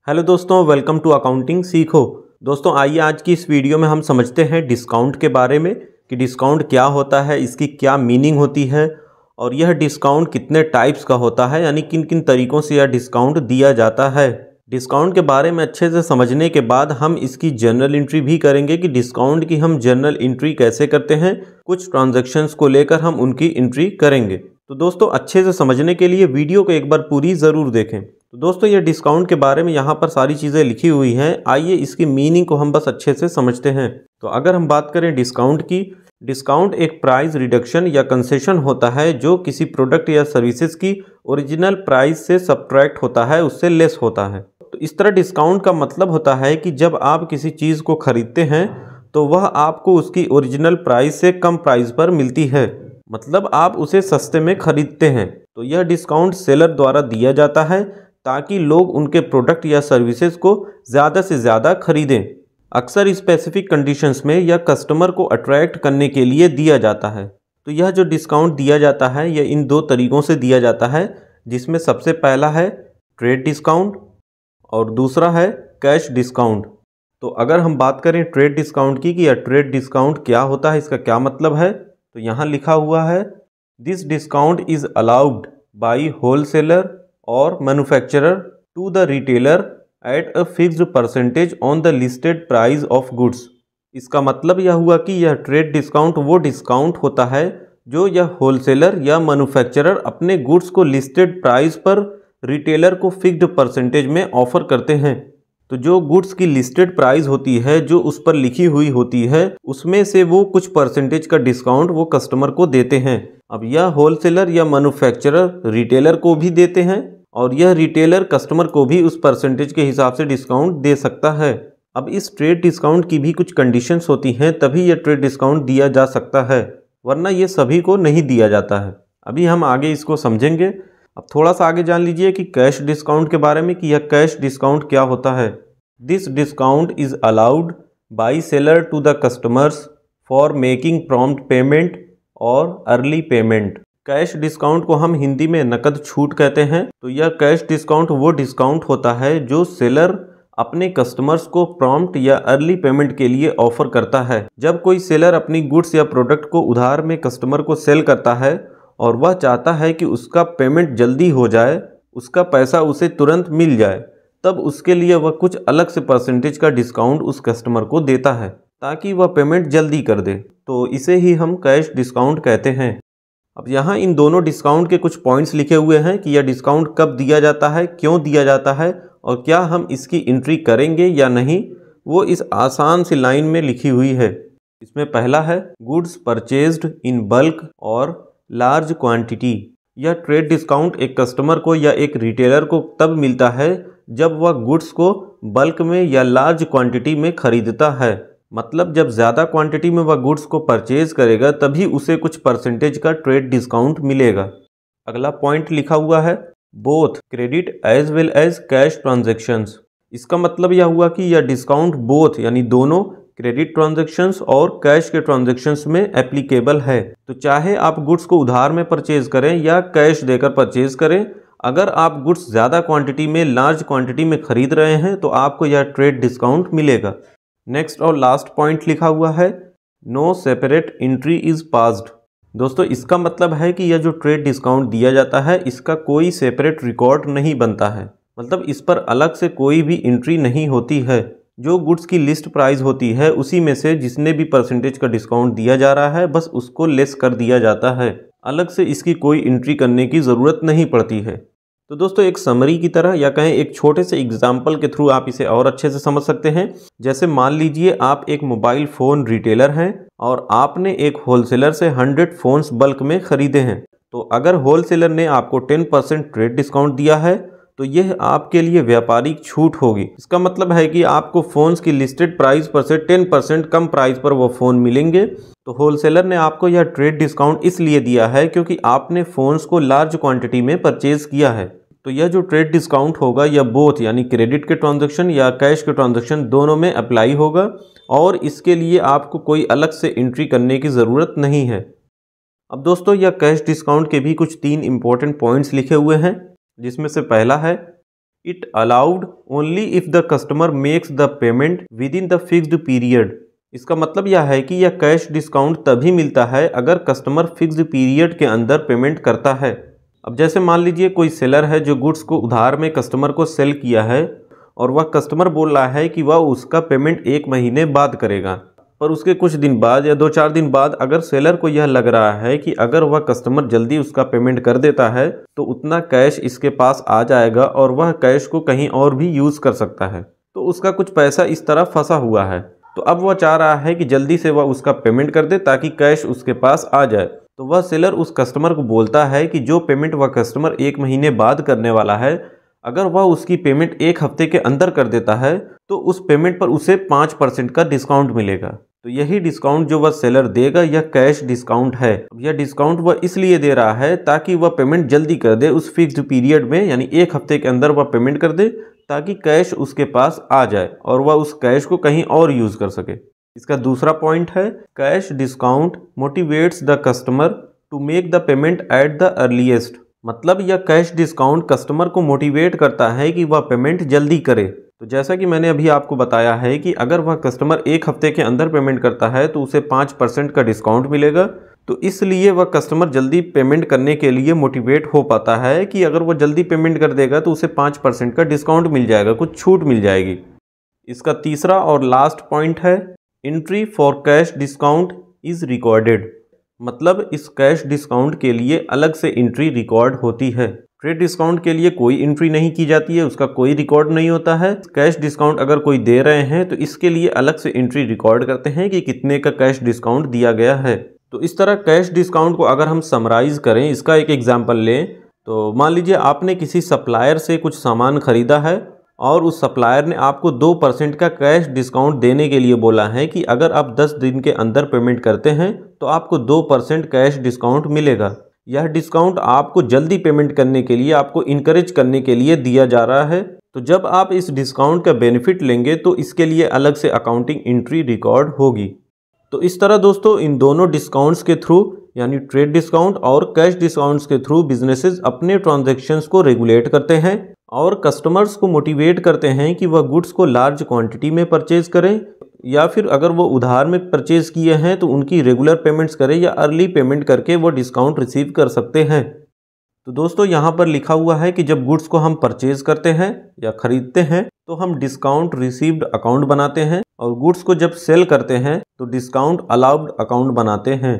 Hello दोस्तों, welcome to accounting सीखो। दोस्तों आइए आज की इस वीडियो में हम समझते हैं डिस्काउंट के बारे में कि डिस्काउंट क्या होता है, इसकी क्या मीनिंग होती है और यह डिस्काउंट कितने टाइप्स का होता है, यानी किन किन तरीक़ों से यह डिस्काउंट दिया जाता है। डिस्काउंट के बारे में अच्छे से समझने के बाद हम इसकी जर्नल एंट्री भी करेंगे कि डिस्काउंट की हम जर्नल एंट्री कैसे करते हैं। कुछ ट्रांजैक्शंस को लेकर हम उनकी एंट्री करेंगे। तो दोस्तों अच्छे से समझने के लिए वीडियो को एक बार पूरी ज़रूर देखें। तो दोस्तों ये डिस्काउंट के बारे में यहाँ पर सारी चीज़ें लिखी हुई हैं। आइए इसकी मीनिंग को हम बस अच्छे से समझते हैं। तो अगर हम बात करें डिस्काउंट की, डिस्काउंट एक प्राइस रिडक्शन या कंसेशन होता है जो किसी प्रोडक्ट या सर्विसेज की ओरिजिनल प्राइस से सब्ट्रैक्ट होता है, उससे लेस होता है। तो इस तरह डिस्काउंट का मतलब होता है कि जब आप किसी चीज़ को खरीदते हैं तो वह आपको उसकी ओरिजिनल प्राइस से कम प्राइस पर मिलती है, मतलब आप उसे सस्ते में खरीदते हैं। तो यह डिस्काउंट सेलर द्वारा दिया जाता है ताकि लोग उनके प्रोडक्ट या सर्विसेज को ज़्यादा से ज़्यादा खरीदें। अक्सर स्पेसिफिक कंडीशंस में यह कस्टमर को अट्रैक्ट करने के लिए दिया जाता है। तो यह जो डिस्काउंट दिया जाता है यह इन दो तरीक़ों से दिया जाता है, जिसमें सबसे पहला है ट्रेड डिस्काउंट और दूसरा है कैश डिस्काउंट। तो अगर हम बात करें ट्रेड डिस्काउंट की कि यह ट्रेड डिस्काउंट क्या होता है, इसका क्या मतलब है, तो यहाँ लिखा हुआ है this discount is allowed by wholesaler और manufacturer to the retailer at a fixed percentage on the listed price of goods. इसका मतलब यह हुआ कि यह ट्रेड डिस्काउंट वो डिस्काउंट होता है जो यह होलसेलर या मैन्युफैक्चरर अपने गुड्स को लिस्टेड प्राइस पर रिटेलर को फिक्स्ड परसेंटेज में ऑफर करते हैं। तो जो गुड्स की लिस्टेड प्राइस होती है, जो उस पर लिखी हुई होती है, उसमें से वो कुछ परसेंटेज का डिस्काउंट वो कस्टमर को देते हैं। अब यह होलसेलर या मैन्युफैक्चरर रिटेलर को भी देते हैं और यह रिटेलर कस्टमर को भी उस परसेंटेज के हिसाब से डिस्काउंट दे सकता है। अब इस ट्रेड डिस्काउंट की भी कुछ कंडीशंस होती हैं, तभी यह ट्रेड डिस्काउंट दिया जा सकता है, वरना ये सभी को नहीं दिया जाता है। अभी हम आगे इसको समझेंगे। अब थोड़ा सा आगे जान लीजिए कि कैश डिस्काउंट के बारे में कि यह कैश डिस्काउंट क्या होता है। This discount is allowed by seller to the customers for making prompt payment और अर्ली पेमेंट। कैश डिस्काउंट को हम हिंदी में नकद छूट कहते हैं। तो यह कैश डिस्काउंट वो डिस्काउंट होता है जो सेलर अपने कस्टमर्स को प्रॉम्प्ट या अर्ली पेमेंट के लिए ऑफर करता है। जब कोई सेलर अपनी गुड्स या प्रोडक्ट को उधार में कस्टमर को सेल करता है और वह चाहता है कि उसका पेमेंट जल्दी हो जाए, उसका पैसा उसे तुरंत मिल जाए, तब उसके लिए वह कुछ अलग से परसेंटेज का डिस्काउंट उस कस्टमर को देता है ताकि वह पेमेंट जल्दी कर दे। तो इसे ही हम कैश डिस्काउंट कहते हैं। अब यहाँ इन दोनों डिस्काउंट के कुछ पॉइंट्स लिखे हुए हैं कि यह डिस्काउंट कब दिया जाता है, क्यों दिया जाता है और क्या हम इसकी एंट्री करेंगे या नहीं, वो इस आसान सी लाइन में लिखी हुई है। इसमें पहला है गुड्स परचेज्ड इन बल्क और लार्ज क्वांटिटी। यह ट्रेड डिस्काउंट एक कस्टमर को या एक रिटेलर को तब मिलता है जब वह गुड्स को बल्क में या लार्ज क्वांटिटी में खरीदता है, मतलब जब ज़्यादा क्वांटिटी में वह गुड्स को परचेज करेगा तभी उसे कुछ परसेंटेज का ट्रेड डिस्काउंट मिलेगा। अगला पॉइंट लिखा हुआ है both credit as well as cash transactions. इसका मतलब यह हुआ कि यह डिस्काउंट बोथ यानी दोनों क्रेडिट ट्रांजैक्शंस और कैश के ट्रांजैक्शंस में एप्लीकेबल है। तो चाहे आप गुड्स को उधार में परचेज करें या कैश देकर परचेज करें, अगर आप गुड्स ज़्यादा क्वांटिटी में लार्ज क्वांटिटी में खरीद रहे हैं तो आपको यह ट्रेड डिस्काउंट मिलेगा। नेक्स्ट और लास्ट पॉइंट लिखा हुआ है no separate entry is passed. दोस्तों इसका मतलब है कि यह जो ट्रेड डिस्काउंट दिया जाता है इसका कोई सेपरेट रिकॉर्ड नहीं बनता है, मतलब इस पर अलग से कोई भी एंट्री नहीं होती है। जो गुड्स की लिस्ट प्राइस होती है उसी में से जिसने भी परसेंटेज का डिस्काउंट दिया जा रहा है बस उसको लेस कर दिया जाता है, अलग से इसकी कोई एंट्री करने की ज़रूरत नहीं पड़ती है। तो दोस्तों एक समरी की तरह या कहें एक छोटे से एग्जाम्पल के थ्रू आप इसे और अच्छे से समझ सकते हैं। जैसे मान लीजिए आप एक मोबाइल फ़ोन रिटेलर हैं और आपने एक होलसेलर से 100 फ़ोन्स बल्क में ख़रीदे हैं। तो अगर होलसेलर ने आपको 10% ट्रेड डिस्काउंट दिया है तो यह आपके लिए व्यापारिक छूट होगी। इसका मतलब है कि आपको फ़ोन्स की लिस्टेड प्राइस पर से 10% कम प्राइस पर वो फ़ोन मिलेंगे। तो होलसेलर ने आपको यह ट्रेड डिस्काउंट इसलिए दिया है क्योंकि आपने फ़ोन्स को लार्ज क्वांटिटी में परचेज़ किया है। तो यह जो ट्रेड डिस्काउंट होगा यह बोथ यानी क्रेडिट के ट्रांजैक्शन या कैश के ट्रांजैक्शन दोनों में अप्लाई होगा और इसके लिए आपको कोई अलग से एंट्री करने की ज़रूरत नहीं है। अब दोस्तों यह कैश डिस्काउंट के भी कुछ 3 इंपॉर्टेंट पॉइंट्स लिखे हुए हैं, जिसमें से पहला है it allowed only if the customer makes the payment with in the fixed period. इसका मतलब यह है कि यह कैश डिस्काउंट तभी मिलता है अगर कस्टमर फिक्स्ड पीरियड के अंदर पेमेंट करता है। अब जैसे मान लीजिए कोई सेलर है जो गुड्स को उधार में कस्टमर को सेल किया है और वह कस्टमर बोल रहा है कि वह उसका पेमेंट 1 महीने बाद करेगा, पर उसके कुछ दिन बाद या 2-4 दिन बाद अगर सेलर को यह लग रहा है कि अगर वह कस्टमर जल्दी उसका पेमेंट कर देता है तो उतना कैश इसके पास आ जाएगा और वह कैश को कहीं और भी यूज़ कर सकता है, तो उसका कुछ पैसा इस तरह फंसा हुआ है। तो अब वह चाह रहा है कि जल्दी से वह उसका पेमेंट कर दे ताकि कैश उसके पास आ जाए। तो वह सेलर उस कस्टमर को बोलता है कि जो पेमेंट वह कस्टमर 1 महीने बाद करने वाला है, अगर वह उसकी पेमेंट 1 हफ्ते के अंदर कर देता है तो उस पेमेंट पर उसे 5% का डिस्काउंट मिलेगा। तो यही डिस्काउंट जो वह सेलर देगा यह कैश डिस्काउंट है। यह डिस्काउंट वह इसलिए दे रहा है ताकि वह पेमेंट जल्दी कर दे, उस फिक्स्ड पीरियड में, यानी 1 हफ्ते के अंदर वह पेमेंट कर दे ताकि कैश उसके पास आ जाए और वह उस कैश को कहीं और यूज़ कर सके। इसका दूसरा पॉइंट है cash discount motivates the customer to make the payment at the earliest. मतलब यह कैश डिस्काउंट कस्टमर को मोटिवेट करता है कि वह पेमेंट जल्दी करे। तो जैसा कि मैंने अभी आपको बताया है कि अगर वह कस्टमर 1 हफ्ते के अंदर पेमेंट करता है तो उसे 5% का डिस्काउंट मिलेगा, तो इसलिए वह कस्टमर जल्दी पेमेंट करने के लिए मोटिवेट हो पाता है कि अगर वह जल्दी पेमेंट कर देगा तो उसे 5% का डिस्काउंट मिल जाएगा, कुछ छूट मिल जाएगी। इसका तीसरा और लास्ट पॉइंट है entry for cash discount is recorded. मतलब इस कैश डिस्काउंट के लिए अलग से एंट्री रिकॉर्ड होती है। ट्रेड डिस्काउंट के लिए कोई एंट्री नहीं की जाती है, उसका कोई रिकॉर्ड नहीं होता है। कैश डिस्काउंट अगर कोई दे रहे हैं तो इसके लिए अलग से एंट्री रिकॉर्ड करते हैं कि कितने का कैश डिस्काउंट दिया गया है। तो इस तरह कैश डिस्काउंट को अगर हम समराइज करें, इसका एक एग्जाम्पल लें तो मान लीजिए आपने किसी सप्लायर से कुछ सामान खरीदा है और उस सप्लायर ने आपको 2% का कैश डिस्काउंट देने के लिए बोला है कि अगर आप 10 दिन के अंदर पेमेंट करते हैं तो आपको 2% कैश डिस्काउंट मिलेगा। यह डिस्काउंट आपको जल्दी पेमेंट करने के लिए, आपको इनकरेज करने के लिए दिया जा रहा है। तो जब आप इस डिस्काउंट का बेनिफिट लेंगे तो इसके लिए अलग से अकाउंटिंग एंट्री रिकॉर्ड होगी। तो इस तरह दोस्तों इन दोनों डिस्काउंट्स के थ्रू, यानी ट्रेड डिस्काउंट और कैश डिस्काउंट्स के थ्रू बिजनेसेस अपने ट्रांजैक्शंस को रेगुलेट करते हैं और कस्टमर्स को मोटिवेट करते हैं कि वह गुड्स को लार्ज क्वांटिटी में परचेज करें, या फिर अगर वो उधार में परचेज किए हैं तो उनकी रेगुलर पेमेंट्स करें या अर्ली पेमेंट करके वो डिस्काउंट रिसीव कर सकते हैं। तो दोस्तों यहाँ पर लिखा हुआ है कि जब गुड्स को हम परचेज करते हैं या खरीदते हैं तो हम डिस्काउंट रिसीव्ड अकाउंट बनाते हैं और गुड्स को जब सेल करते हैं तो डिस्काउंट अलाउड अकाउंट बनाते हैं।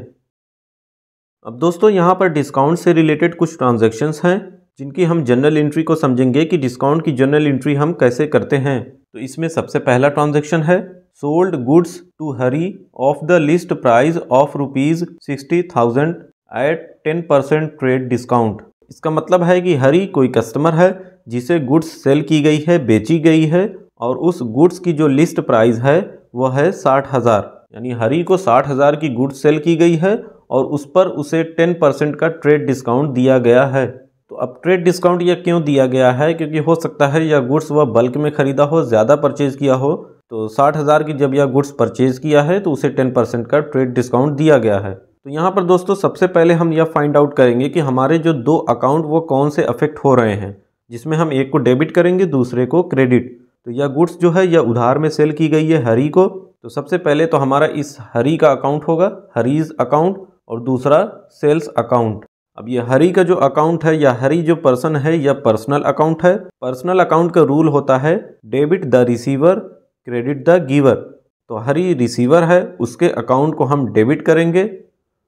अब दोस्तों यहाँ पर डिस्काउंट से रिलेटेड कुछ ट्रांजैक्शंस हैं जिनकी हम जनरल एंट्री को समझेंगे कि डिस्काउंट की जनरल एंट्री हम कैसे करते हैं। तो इसमें सबसे पहला ट्रांजैक्शन है sold goods to Hari of the list price of ₹60,000 at 10% trade discount. इसका मतलब है कि हरी कोई कस्टमर है जिसे गुड्स सेल की गई है, बेची गई है और उस गुड्स की जो लिस्ट प्राइस है वह है 60,000, यानी हरी को 60,000 की गुड्स सेल की गई है और उस पर उसे 10% का ट्रेड डिस्काउंट दिया गया है। तो अब ट्रेड डिस्काउंट यह क्यों दिया गया है, क्योंकि हो सकता है यह गुड्स वह बल्क में ख़रीदा हो, ज़्यादा परचेज़ किया हो, तो 60,000 की जब यह गुड्स परचेज़ किया है तो उसे 10% का ट्रेड डिस्काउंट दिया गया है। तो यहाँ पर दोस्तों सबसे पहले हम यह फाइंड आउट करेंगे कि हमारे जो दो अकाउंट वो कौन से अफेक्ट हो रहे हैं, जिसमें हम एक को डेबिट करेंगे दूसरे को क्रेडिट। तो यह गुड्स जो है यह उधार में सेल की गई है हरी को, तो सबसे पहले तो हमारा इस हरी का अकाउंट होगा हरीज अकाउंट और दूसरा सेल्स अकाउंट। अब ये हरी का जो अकाउंट है या हरी जो पर्सन है यह पर्सनल अकाउंट है। पर्सनल अकाउंट का रूल होता है debit the receiver credit the giver. तो हरी रिसीवर है, उसके अकाउंट को हम डेबिट करेंगे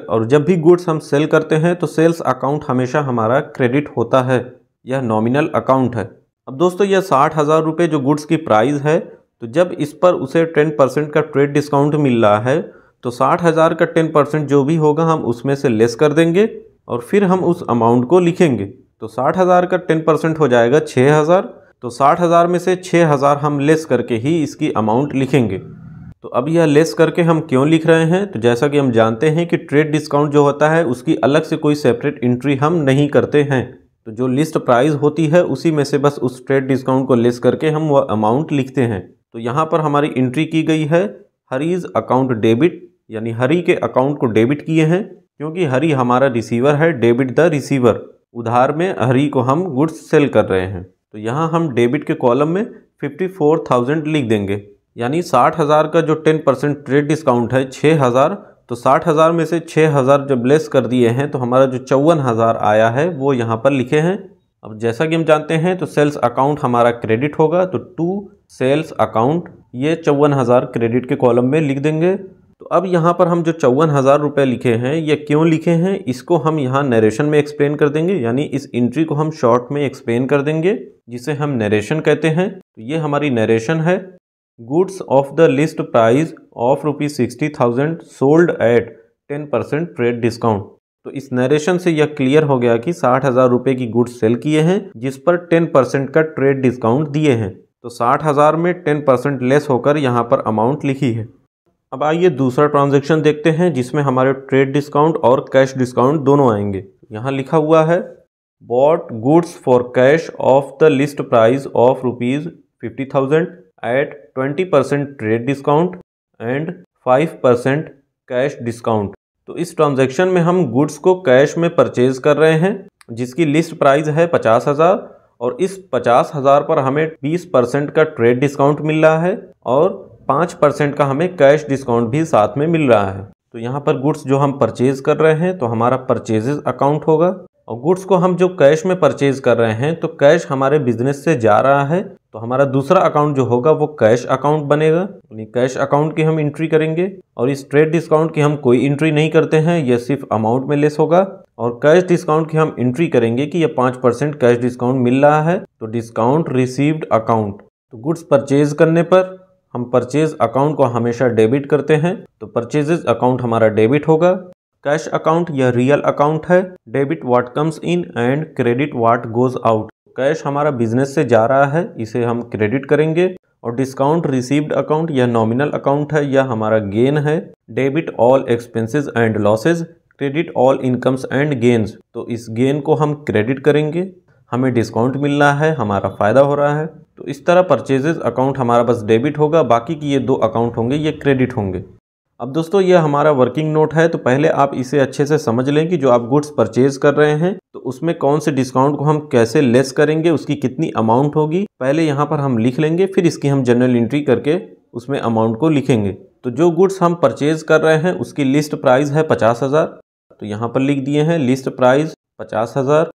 और जब भी गुड्स हम सेल करते हैं तो सेल्स अकाउंट हमेशा हमारा क्रेडिट होता है, यह नॉमिनल अकाउंट है। अब दोस्तों यह 60,000 रुपये जो गुड्स की प्राइस है, तो जब इस पर उसे 10% का ट्रेड डिस्काउंट मिल रहा है तो 60,000 का 10% जो भी होगा हम उसमें से लेस कर देंगे और फिर हम उस अमाउंट को लिखेंगे। तो 60,000 का 10% हो जाएगा 6,000, तो 60,000 में से 6,000 हम लेस करके ही इसकी अमाउंट लिखेंगे। तो अब यह लेस करके हम क्यों लिख रहे हैं, तो जैसा कि हम जानते हैं कि ट्रेड डिस्काउंट जो होता है उसकी अलग से कोई सेपरेट एंट्री हम नहीं करते हैं। तो जो लिस्ट प्राइस होती है उसी में से बस उस ट्रेड डिस्काउंट को लेस करके हम वह अमाउंट लिखते हैं। तो यहाँ पर हमारी एंट्री की गई है हरीज अकाउंट डेबिट, यानी हरी के अकाउंट को डेबिट किए हैं क्योंकि हरी हमारा रिसीवर है, डेबिट द रिसीवर, उधार में हरी को हम गुड्स सेल कर रहे हैं। तो यहाँ हम डेबिट के कॉलम में 54,000 लिख देंगे। यानी 60,000 का जो 10% ट्रेड डिस्काउंट है 6,000, तो 60,000 में से 6,000 जब लेस कर दिए हैं तो हमारा जो 54,000 आया है वो यहाँ पर लिखे हैं। अब जैसा कि हम जानते हैं तो सेल्स अकाउंट हमारा क्रेडिट होगा, तो टू सेल्स अकाउंट ये 54,000 क्रेडिट के कॉलम में लिख देंगे। तो अब यहाँ पर हम जो 54,000 रुपये लिखे हैं ये क्यों लिखे हैं, इसको हम यहाँ नरेशन में एक्सप्लेन कर देंगे। यानी इस एंट्री को हम शॉर्ट में एक्सप्लेन कर देंगे, जिसे हम नरेशन कहते हैं। तो ये हमारी नरेशन है। Goods of the list price of ₹60,000 sold at 10% trade discount. तो इस नरेशन से यह क्लियर हो गया कि 60,000 रुपये की गुड्स सेल किए हैं जिस पर 10% का ट्रेड डिस्काउंट दिए हैं। तो 60,000 में 10% लेस होकर यहाँ पर अमाउंट लिखी है। अब आइए दूसरा ट्रांजैक्शन देखते हैं जिसमें हमारे ट्रेड डिस्काउंट और कैश डिस्काउंट दोनों आएंगे। यहाँ लिखा हुआ है bought goods for cash of the list price of ₹50,000 at 20% trade discount and 5% cash discount. तो इस ट्रांजैक्शन में हम गुड्स को कैश में परचेज कर रहे हैं जिसकी लिस्ट प्राइस है 50,000 और इस 50,000 पर हमें 20% का ट्रेड डिस्काउंट मिल रहा है और 5% का हमें कैश डिस्काउंट भी साथ में मिल रहा है। तो यहाँ पर गुड्स जो हम परचेज कर रहे हैं तो हमारा परचेजेस अकाउंट होगा, और गुड्स को हम जो कैश में परचेज कर रहे हैं तो कैश हमारे बिजनेस से जा रहा है, तो हमारा दूसरा अकाउंट जो होगा वो कैश अकाउंट बनेगा। यानी कैश अकाउंट की हम एंट्री करेंगे और इस ट्रेड डिस्काउंट की हम कोई एंट्री नहीं करते हैं, यह सिर्फ अमाउंट में लेस होगा। और कैश डिस्काउंट की हम एंट्री करेंगे कि यह 5% कैश डिस्काउंट मिल रहा है, तो डिस्काउंट रिसीव्ड अकाउंट। तो गुड्स परचेज करने पर हम परचेज अकाउंट को हमेशा डेबिट करते हैं, तो परचेजेज अकाउंट हमारा डेबिट होगा। कैश अकाउंट यह रियल अकाउंट है, debit what comes in and credit what goes out. Cash हमारा बिजनेस से जा रहा है, इसे हम क्रेडिट करेंगे। और डिस्काउंट रिसीव्ड अकाउंट यह नॉमिनल अकाउंट है, यह हमारा गेन है। Debit all expenses and losses, credit all incomes and gains. तो इस गेन को हम क्रेडिट करेंगे, हमें डिस्काउंट मिल रहा है, हमारा फ़ायदा हो रहा है। तो इस तरह परचेजेस अकाउंट हमारा बस डेबिट होगा, बाकी की ये 2 अकाउंट होंगे ये क्रेडिट होंगे। अब दोस्तों ये हमारा वर्किंग नोट है, तो पहले आप इसे अच्छे से समझ लें कि जो आप गुड्स परचेज कर रहे हैं तो उसमें कौन से डिस्काउंट को हम कैसे लेस करेंगे, उसकी कितनी अमाउंट होगी, पहले यहाँ पर हम लिख लेंगे, फिर इसकी हम जनरल एंट्री करके उसमें अमाउंट को लिखेंगे। तो जो गुड्स हम परचेज कर रहे हैं उसकी लिस्ट प्राइस है 50,000, तो यहाँ पर लिख दिए हैं लिस्ट प्राइस 50,000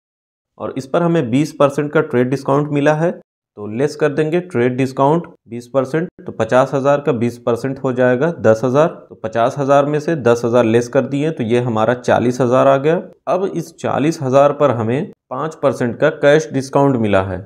और इस पर हमें 20% का ट्रेड डिस्काउंट मिला है, तो लेस कर देंगे ट्रेड डिस्काउंट 20%। तो 50,000 का 20% हो जाएगा 10,000। तो 50,000 में से 10,000 लेस कर दिए तो ये हमारा 40,000 आ गया। अब इस 40,000 पर हमें 5% का कैश डिस्काउंट मिला है,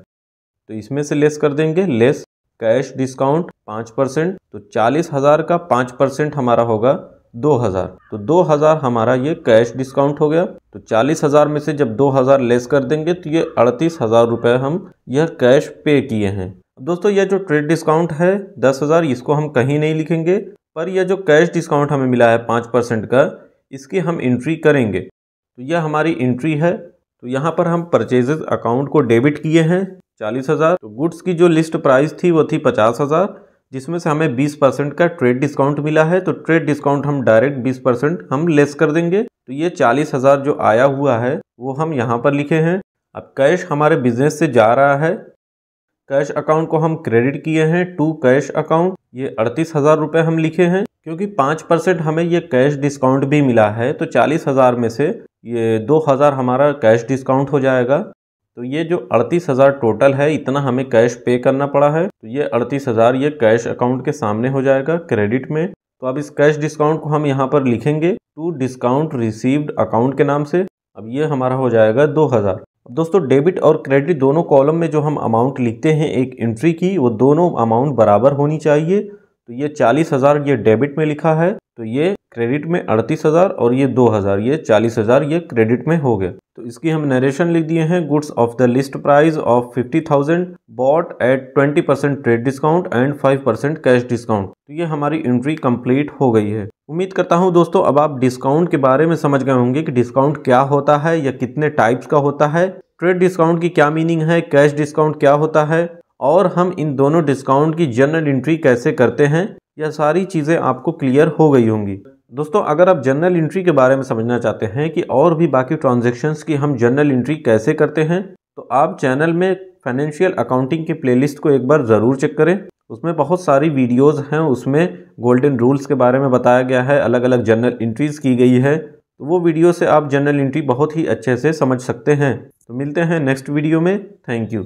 तो इसमें से लेस कर देंगे लेस कैश डिस्काउंट 5%। तो 40,000 का 5% हमारा होगा 2,000। तो 2,000 हमारा ये कैश डिस्काउंट हो गया। तो 40,000 में से जब 2,000 लेस कर देंगे तो ये 38,000 रुपये हम यह कैश पे किए हैं। दोस्तों यह जो ट्रेड डिस्काउंट है 10,000, इसको हम कहीं नहीं लिखेंगे, पर यह जो कैश डिस्काउंट हमें मिला है 5% का, इसकी हम एंट्री करेंगे। तो यह हमारी एंट्री है। तो यहाँ पर हम परचेजेज अकाउंट को डेबिट किए हैं 40,000। तो गुड्स की जो लिस्ट प्राइस थी वो थी 50,000, जिसमें से हमें 20% का ट्रेड डिस्काउंट मिला है। तो ट्रेड डिस्काउंट हम डायरेक्ट 20% हम लेस कर देंगे, तो ये 40,000 जो आया हुआ है वो हम यहाँ पर लिखे हैं। अब कैश हमारे बिजनेस से जा रहा है, कैश अकाउंट को हम क्रेडिट किए हैं टू कैश अकाउंट, ये 38,000 रुपये हम लिखे हैं। क्योंकि 5% हमें ये कैश डिस्काउंट भी मिला है, तो 40,000 में से ये 2,000 हमारा कैश डिस्काउंट हो जाएगा। तो ये जो 38,000 टोटल है, इतना हमें कैश पे करना पड़ा है, तो ये 38,000 ये कैश अकाउंट के सामने हो जाएगा क्रेडिट में। तो अब इस कैश डिस्काउंट को हम यहाँ पर लिखेंगे टू डिस्काउंट रिसीव्ड अकाउंट के नाम से। अब ये हमारा हो जाएगा 2,000। दोस्तों डेबिट और क्रेडिट दोनों कॉलम में जो हम अमाउंट लिखते हैं एक एंट्री की, वो दोनों अमाउंट बराबर होनी चाहिए। तो ये 40,000 ये डेबिट में लिखा है, तो ये क्रेडिट में 38,000 और ये 2,000, ये 40,000 ये क्रेडिट में हो गए। तो इसकी हम नरेशन लिख दिए हैं, goods of the list price of 50,000 bought at 20% trade discount and 5% cash discount. तो ये हमारी एंट्री कंप्लीट हो गई है। उम्मीद करता हूं दोस्तों अब आप डिस्काउंट के बारे में समझ गए होंगे कि डिस्काउंट क्या होता है या कितने टाइप्स का होता है, ट्रेड डिस्काउंट की क्या मीनिंग है, कैश डिस्काउंट क्या होता है, और हम इन दोनों डिस्काउंट की जनरल एंट्री कैसे करते हैं। यह सारी चीज़ें आपको क्लियर हो गई होंगी। दोस्तों अगर आप जनरल एंट्री के बारे में समझना चाहते हैं कि और भी बाकी ट्रांजैक्शंस की हम जनरल एंट्री कैसे करते हैं, तो आप चैनल में फाइनेंशियल अकाउंटिंग की प्लेलिस्ट को एक बार ज़रूर चेक करें। उसमें बहुत सारी वीडियोस हैं, उसमें गोल्डन रूल्स के बारे में बताया गया है, अलग अलग जर्नल एंट्रीज़ की गई है। तो वो वीडियो से आप जर्नल एंट्री बहुत ही अच्छे से समझ सकते हैं। तो मिलते हैं नेक्स्ट वीडियो में। Thank you.